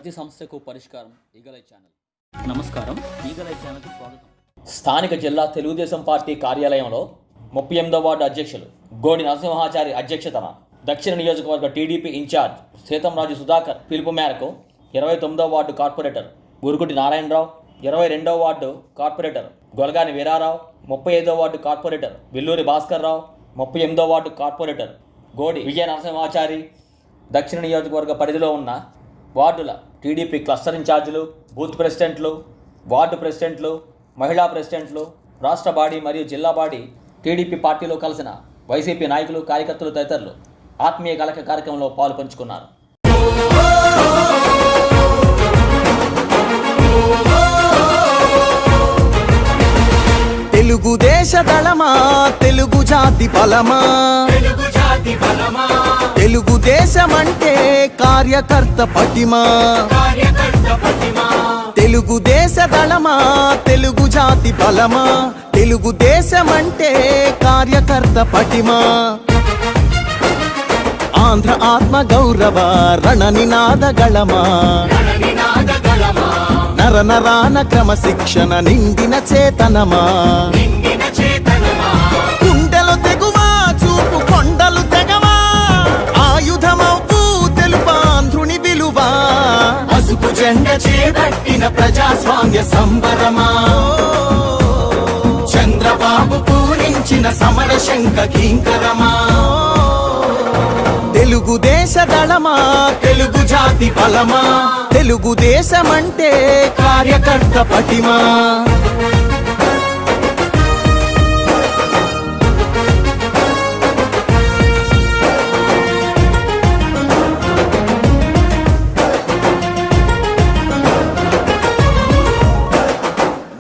ప్రతి సమస్యకు పరిష్కారం ఈగలై ఛానల్. నమస్కారం, ఈగలై ఛానల్కి స్వాగతం. స్థానిక జిల్లా తెలుగుదేశం పార్టీ కార్యాలయంలో 38వ వార్డు అధ్యక్షులు గోడి నరసింహాచారి అధ్యక్షతన దక్షిణ నియోజకవర్గ టీడీపీ ఇన్ఛార్జ్ సీతంరాజు సుధాకర్ పిలుపు మేరకు 29వ వార్డు కార్పొరేటర్ గురుగుటి నారాయణరావు, 22వ వార్డు కార్పొరేటర్ గొలగాని వీరారావు, 35వ వార్డు కార్పొరేటర్ విల్లూరి భాస్కర్ రావు, 38వ వార్డు కార్పొరేటర్ గోడి విజయ నరసింహాచారి, దక్షిణ నియోజకవర్గ పరిధిలో ఉన్న వార్డుల టీడీపీ క్లస్టర్ ఇన్ఛార్జీలు, బూత్ ప్రెసిడెంట్లు, వార్డు ప్రెసిడెంట్లు, మహిళా ప్రెసిడెంట్లు, రాష్ట్ర బాడీ మరియు జిల్లా బాడీ టీడీపీ పార్టీలో కలిసిన వైసీపీ నాయకులు, కార్యకర్తలు తదితరులు ఆత్మీయ కలక కార్యక్రమంలో పాలు పంచుకున్నారు. తెలుగుదేశ దళమా, తెలుగు జాతి బలమా, తెలుగుదేశమంటే కార్యకర్త పటిమా, తెలుగుదేశ దళమా, తెలుగు జాతి బలమా, తెలుగుదేశమంటే కార్యకర్త పటిమా. ఆంధ్ర ఆత్మ గౌరవ రణ నినాద గళమా, నర నరాన క్రమశిక్షణ నిండిన చేతనమా, గుండెలు తెగువా, చూపు కొండలు తెగవా, ఆయుధమవ్వు తెలుపాంధ్రుని విలువా, పసుపు జెండ చేపట్టిన ప్రజాస్వామ్య సంబరమా, చంద్రబాబు పూరించిన సమర శంఖ కింకరమా. తెలుగుదేశ దళమా, తెలుగు జాతి బలమా, తెలుగుదేశమంటే కార్యకర్త పటిమా.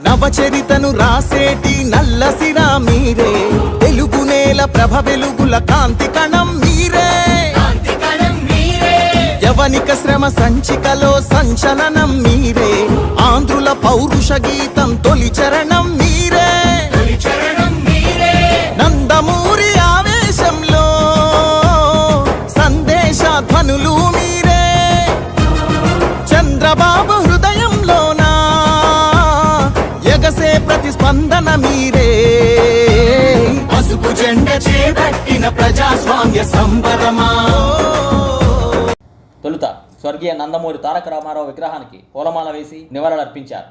నవచరితను రాసేటి నల్లసిరా మీరే, తెలుగు నేల ప్రభ వెలుగుల కాంతి కణం మీరే, యవనిక శ్రమ సంచికలో సంచలనం మీరే, ఆంధ్రుల పౌరుష గీతం తొలి చరణం మీరే, నందమూరి ఆవేశంలో సందేశధ్వనులు మీరే, చంద్రబాబు హృదయంలోనా ఎగసే ప్రతిస్పందన మీరే, పసుపు జెండ చేపట్టిన ప్రజాస్వామ్య సంబరమా. తొలుత స్వర్గీయ నందమూరి తారక రామారావు విగ్రహానికి పూలమాల వేసి నివాళులర్పించారు.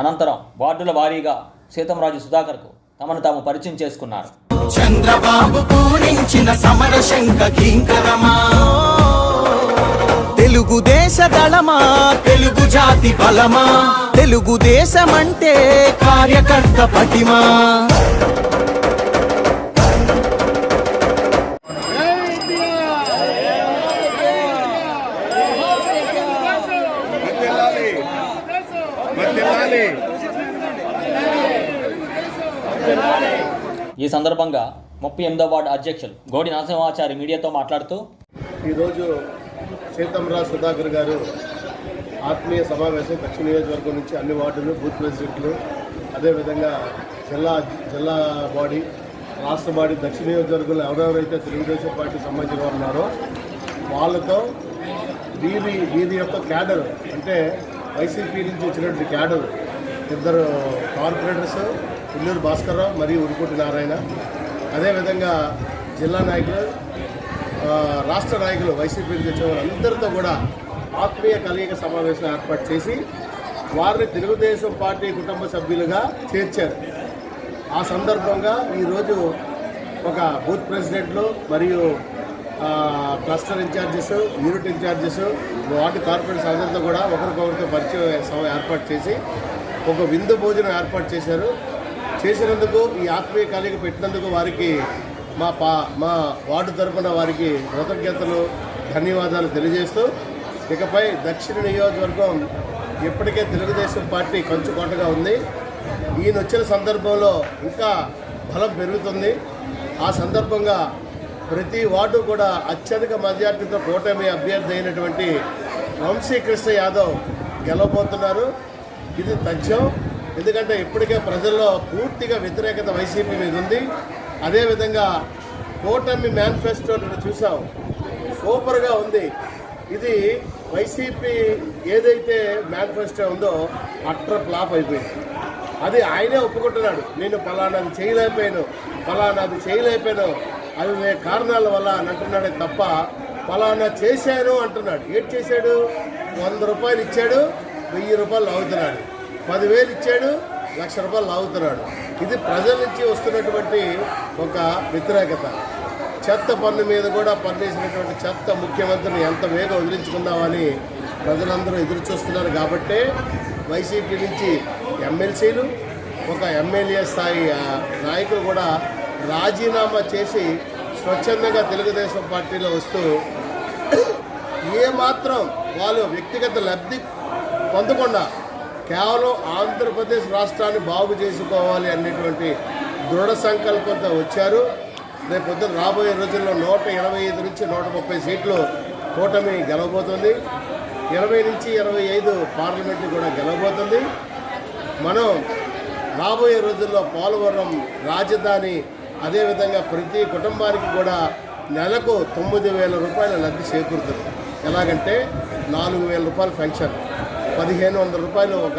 అనంతరం వార్డుల వారీగా సీతంరాజు సుధాకర్కు తమను తాము పరిచయం చేసుకున్నారు. చంద్రబాబు పూరించిన సమర శంఖ కింకరమా, తెలుగుదేశ దళమా, తెలుగు జాతి బలమా, తెలుగుదేశమంటే కార్యకర్త పటిమా. ఈ సందర్భంగా 38వ వార్డు అధ్యక్షులు గోడి నరసింహాచారి మీడియాతో మాట్లాడుతూ, ఈరోజు సీతంరాజు సుధాకర్ గారు ఆత్మీయ సమావేశం దక్షిణ నియోజకవర్గం నుంచి అన్ని వార్డులు, బూత్ ప్రెసిడెంట్లు, అదేవిధంగా జిల్లా బాడీ, రాష్ట్ర బాడీ, దక్షిణ నియోజకవర్గంలో ఎవరెవరైతే తెలుగుదేశం పార్టీ సంబంధించిన వారు ఉన్నారో వాళ్ళతో వీరి యొక్క క్యాడర్, అంటే వైసీపీ నుంచి వచ్చినటువంటి క్యాడర్, 2 కార్పొరేటర్స్ విల్లూరి భాస్కర్ రావు మరియు ఉరుకుటి నారాయణ, అదేవిధంగా జిల్లా నాయకులు, రాష్ట్ర నాయకులు, వైసీపీ నుంచి వచ్చిన వారందరితో కూడా ఆత్మీయ కలయిక సమావేశం ఏర్పాటు చేసి వారిని తెలుగుదేశం పార్టీ కుటుంబ సభ్యులుగా చేర్చారు. ఆ సందర్భంగా ఈరోజు ఒక బూత్ ప్రెసిడెంట్లు మరియు cluster in-charges, unit in-charges, ward corporators అందరితో కూడా ఒకరికొకరితో పరిచయం ఏర్పాటు చేసి ఒక విందు భోజనం ఏర్పాటు చేసినందుకు, ఈ ఆత్మీయ కలయిక పెట్టినందుకు వారికి మా వార్డు తరఫున వారికి కృతజ్ఞతలు, ధన్యవాదాలు తెలియజేస్తూ, ఇకపై దక్షిణ నియోజకవర్గం ఇప్పటికే తెలుగుదేశం పార్టీ కంచుకోటగా ఉంది. ఈయన వచ్చిన సందర్భంలో ఇంకా బలం పెరుగుతుంది. ఆ సందర్భంగా ప్రతి వార్డు కూడా అత్యధిక మెజార్టీతో కూటమి అభ్యర్థి అయినటువంటి వంశీకృష్ణ యాదవ్ గెలవబోతున్నారు. ఇది తథ్యం. ఎందుకంటే ఇప్పటికే ప్రజల్లో పూర్తిగా వ్యతిరేకత వైసీపీ మీద ఉంది. అదేవిధంగా కూటమి మేనిఫెస్టో చూసాం, సూపర్గా ఉంది. ఇది వైసీపీ ఏదైతే మేనిఫెస్టో ఉందో అట్టర్ ఫ్లాప్ అయిపోయింది. అది ఆయనే ఒప్పుకుంటున్నాడు, నేను ఫలానాది చేయలేకపోయాను అవి కారణాల వల్ల అని అంటున్నాడే తప్ప ఫలానా చేశాను అంటున్నాడు. ఏంటి చేశాడు? 100 రూపాయలు ఇచ్చాడు, 1000 రూపాయలు లాగుతున్నాడు. 10,000 ఇచ్చాడు, 1,00,000 రూపాయలు లాగుతున్నాడు. ఇది ప్రజల నుంచి వస్తున్నటువంటి ఒక వ్యతిరేకత. చెత్త పన్ను మీద కూడా పన్నేసినటువంటి చెత్త ముఖ్యమంత్రిని ఎంత వేగం వదిలించుకుందామని ప్రజలందరూ ఎదురు చూస్తున్నారు. కాబట్టే వైసీపీ నుంచి ఎమ్మెల్సీలు, ఒక ఎమ్మెల్యే స్థాయి నాయకులు కూడా రాజీనామా చేసి స్వచ్ఛందంగా తెలుగుదేశం పార్టీలో వస్తూ ఏమాత్రం వాళ్ళు వ్యక్తిగత లబ్ధి పొందకుండా కేవలం ఆంధ్రప్రదేశ్ రాష్ట్రాన్ని బాగు చేసుకోవాలి అనేటువంటి దృఢ సంకల్పంతో వచ్చారు. రేపు పొద్దున రాబోయే రోజుల్లో 125 నుంచి 130 సీట్లు కూటమి గెలవబోతుంది. 20 నుంచి 25 పార్లమెంట్లు కూడా గెలవబోతుంది. మనం రాబోయే రోజుల్లో పోలవరం రాజధాని, అదేవిధంగా ప్రతి కుటుంబానికి కూడా నెలకు 9,000 రూపాయల లబ్ధి చేకూరుతుంది. ఎలాగంటే 4,000 రూపాయల పెన్షన్, 1,500 రూపాయలు ఒక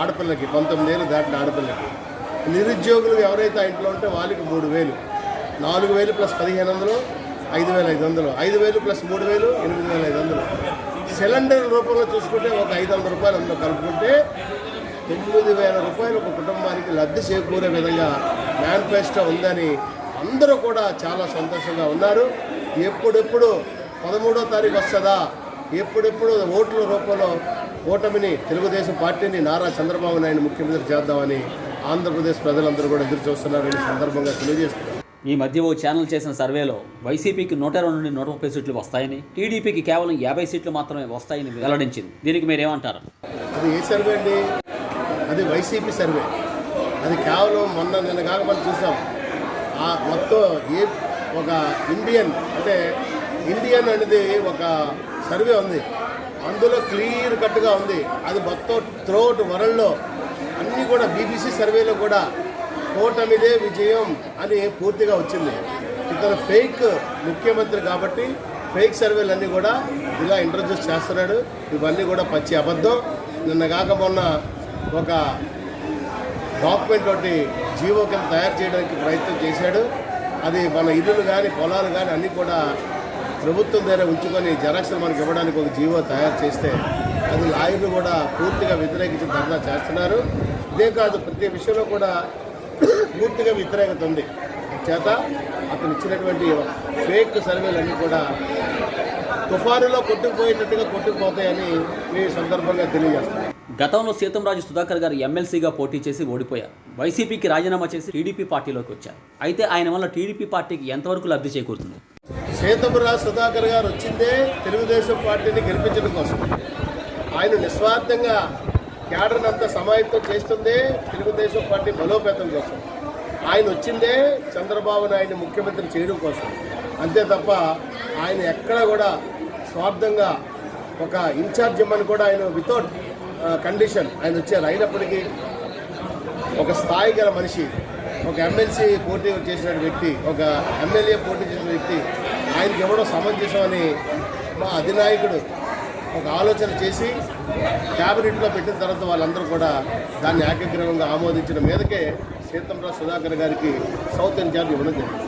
ఆడపిల్లకి, 19 ఏళ్ళు దాటిన ఆడపిల్లకి. నిరుద్యోగులు ఎవరైతే ఆ ఇంట్లో ఉంటే వాళ్ళకి 3,000, 4,000 ప్లస్ 1,500, 5,500, 5,000 ప్లస్ 3,000, 8,500. సిలిండర్ రూపంలో చూసుకుంటే ఒక 500 రూపాయలు అందులో కలుపుకుంటే 9,000 రూపాయలు ఒక కుటుంబానికి లబ్ధి చేకూరే విధంగా మేనిఫెస్టో ఉందని అందరూ కూడా చాలా సంతోషంగా ఉన్నారు. ఎప్పుడెప్పుడు 13వ తారీఖు వస్తుందా, ఎప్పుడెప్పుడు ఓట్ల రూపంలో కూటమిని, తెలుగుదేశం పార్టీని, నారా చంద్రబాబు నాయుడు ముఖ్యమంత్రి చేద్దామని ఆంధ్రప్రదేశ్ ప్రజలందరూ కూడా ఎదురు చూస్తున్నారని సందర్భంగా తెలియజేస్తున్నారు. ఈ మధ్య ఓ ఛానల్ చేసిన సర్వేలో వైసీపీకి 120 నుండి 130 సీట్లు వస్తాయని, టీడీపీకి కేవలం 50 సీట్లు మాత్రమే వస్తాయని వెల్లడించింది. దీనికి మీరేమంటారు? అది ఏ సర్వే అండి? అది వైసీపీ సర్వే. అది కేవలం నిన్న కాక మనం చూసాం. మొత్తం ఒక ఇండియన్ అనేది ఒక సర్వే ఉంది, అందులో క్లియర్ కట్గా ఉంది. అది మొత్తం త్రూఅవుట్ వరల్డ్లో అన్నీ కూడా బీబీసీ సర్వేలో కూడా కూటమిదే విజయం అని పూర్తిగా వచ్చింది. ఇతను ఫేక్ ముఖ్యమంత్రి కాబట్టి ఫేక్ సర్వేలు అన్నీ కూడా ఇలా ఇంట్రడ్యూస్ చేస్తున్నాడు. ఇవన్నీ కూడా పచ్చి అబద్ధం. నిన్న కాక మొన్న ఒక డాక్యుమెంట్ ఒకటి జీవో కింద తయారు చేయడానికి ప్రయత్నం చేశాడు. అది మన ఇల్లులు కానీ పొలాలు కానీ అన్నీ కూడా ప్రభుత్వం దగ్గర ఉంచుకొని జెరాక్స్లు మనకి ఇవ్వడానికి ఒక జీవో తయారు చేస్తే అది లాయర్లు కూడా పూర్తిగా వ్యతిరేకించి ధర్నా చేస్తున్నారు. ఇదే కాదు, ప్రతి విషయంలో కూడా పూర్తిగా వ్యతిరేకత ఉంది. చేత అతను ఇచ్చినటువంటి ఫేక్ సర్వేలన్నీ కూడా తుఫానులో కొట్టుకుపోయేటట్టుగా కొట్టుకుపోతాయని మీ సందర్భంగా తెలియజేస్తారు. గతంలో సీతంరాజు సుధాకర్ గారు ఎమ్మెల్సీగా పోటీ చేసి ఓడిపోయారు. వైసీపీకి రాజీనామా చేసి టీడీపీ పార్టీలోకి వచ్చారు. అయితే ఆయన వల్ల టీడీపీ పార్టీకి ఎంతవరకు లబ్ధి చేకూరుతుంది? సీతంరాజు సుధాకర్ గారు వచ్చిందే తెలుగుదేశం పార్టీని గెలిపించడం కోసం. ఆయన నిస్వార్థంగా క్యాడర్ని అంతా సమాయత్తం చేస్తుందే తెలుగుదేశం పార్టీ బలోపేతం కోసం. ఆయన వచ్చిందే చంద్రబాబు నాయుడు ముఖ్యమంత్రి చేయడం కోసం. అంతే తప్ప ఆయన ఎక్కడ కూడా స్వార్థంగా ఒక ఇన్ఛార్జ్ ఇమ్మని కూడా ఆయన వితౌట్ కండిషన్ ఆయన వచ్చారు. అయినప్పటికీ ఒక స్థాయి గల మనిషి, ఒక ఎమ్మెల్సీ పోటీ చేసిన వ్యక్తి, ఒక ఎమ్మెల్యే పోటీ చేసిన వ్యక్తి ఆయనకి ఎవడో సమంజసమని మా అధినాయకుడు ఒక ఆలోచన చేసి క్యాబినెట్లో పెట్టిన తర్వాత వాళ్ళందరూ కూడా దాన్ని ఏకగ్రీవంగా ఆమోదించిన మీదకే సీతంరాజు సుధాకర్ గారికి సౌత్ ఇన్ఛార్జ్ ఇవ్వడం జరిగింది.